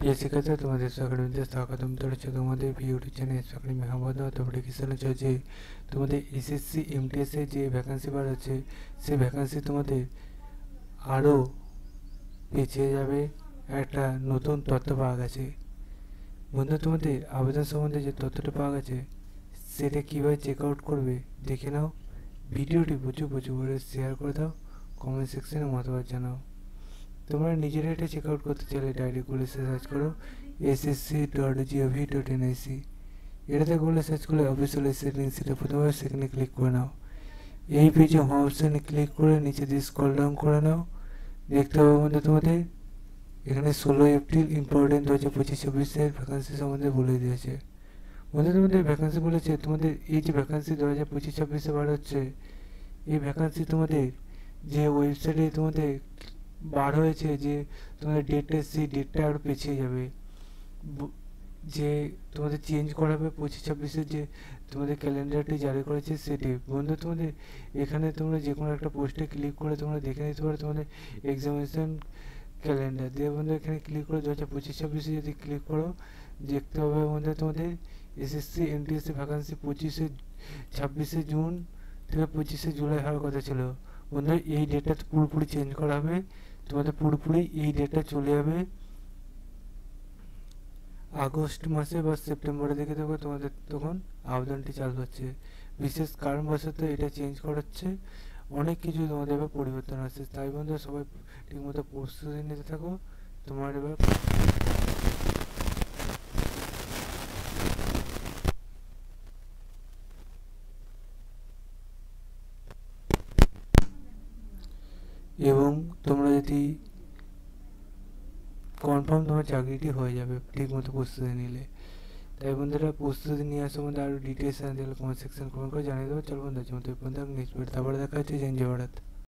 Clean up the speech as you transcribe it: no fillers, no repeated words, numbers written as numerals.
প্রিয় শিক্ষার্থীরা, তোমাদের একাডেমিতে স্বাগতম। তোমাদের ইউটিউব চ্যানেল একাডেমি আহ্বান তোমরা কিসের যে তোমাদের এসএসসি এমটিএস এর যে ভ্যাকান্সি বার আছে, সেই ভ্যাকান্সি তোমাদের আরও পেছিয়ে যাবে। একটা নতুন তথ্য পাওয়া গেছে। বন্ধু, তোমাদের আবেদন সম্বন্ধে যে তথ্যটা পাওয়া গেছে সেটা কীভাবে চেক আউট করবে দেখে নাও। ভিডিওটি প্রচুর করে শেয়ার করে দাও, কমেন্ট সেকশনে মতামত জানাও। তোমরা নিজেরা এটা চেক আউট করতে চাইলে ডাইরেক্ট গুগলে সার্চ করো ssc.gov.nic। এটাতে গুগলে সার্চ করলে অফিসিয়াল সেটিংস, সেটা প্রথমে সেখানে ক্লিক করে নাও। এই পেজে হোম অপশানে ক্লিক করে নিচে দিয়ে স্ক্রল ডাউন করে নাও। দেখতে হবে বন্ধু তোমাদের এখানে 16 এপ্রিল ইম্পর্টেন্ট 2025-26 ভ্যাকান্সি সম্বন্ধে বলে দিয়েছে। বন্ধু, তোমাদের ভ্যাকান্সি বলেছে তোমাদের এই যে ভ্যাকান্সি 2025-26 বার হচ্ছে, এই ভ্যাকান্সি তোমাদের যে ওয়েবসাইটে তোমাদের বার হয়েছে, যে তোমাদের ডেটটা, সেই ডেটটা আরও পিছিয়ে যাবে। যে তোমাদের চেঞ্জ করা হবে 25-26-এর যে তোমাদের ক্যালেন্ডারটি জারি করেছে সেটি। বন্ধু, তোমাদের এখানে তোমরা যে কোনো একটা পোস্টে ক্লিক করে তোমরা দেখে নিতে পারো তোমাদের এক্সামিনেশন ক্যালেন্ডার দিয়ে। বন্ধু, এখানে ক্লিক করে 2025-26 যদি ক্লিক করো, দেখতে হবে বন্ধু তোমাদের এসএসসি এমটিএসসি ভ্যাকান্সি 26শে জুন থেকে 25শে জুলাই হওয়ার কথা ছিল। বন্ধু, এই ডেটটা পুরোপুরি চেঞ্জ করা হবে। তোমাদের পুরোপুরি এই ডেটটা চলে যাবে আগস্ট মাসে বা সেপ্টেম্বরের দিকে। দেখো তোমাদের তখন আবেদনটি চালু হচ্ছে। বিশেষ কারণবশত এটা চেঞ্জ করাচ্ছে, অনেক কিছু তোমাদের এবার পরিবর্তন আসছে। তাই বন্ধু, সবাই ঠিকমতো প্রস্তুতি নিতে থাকো। তোমার এবার এবং তোমরা যদি কনফার্ম তোমার চাকরিটি হয়ে যাবে ঠিকমতো প্রস্তুতি নিলে। তাই বন্ধুরা, প্রস্তুতি নেওয়ার সম্বন্ধে আরও ডিটেলস জানতে হলে কমেন্ট সেকশন কমেন্ট করে জানিয়ে দেবো। চল বন্ধু, আজ মতো এই পর্যন্ত। নেক্সট ভিডিওতে আবার দেখা হচ্ছে। জয় ভারত।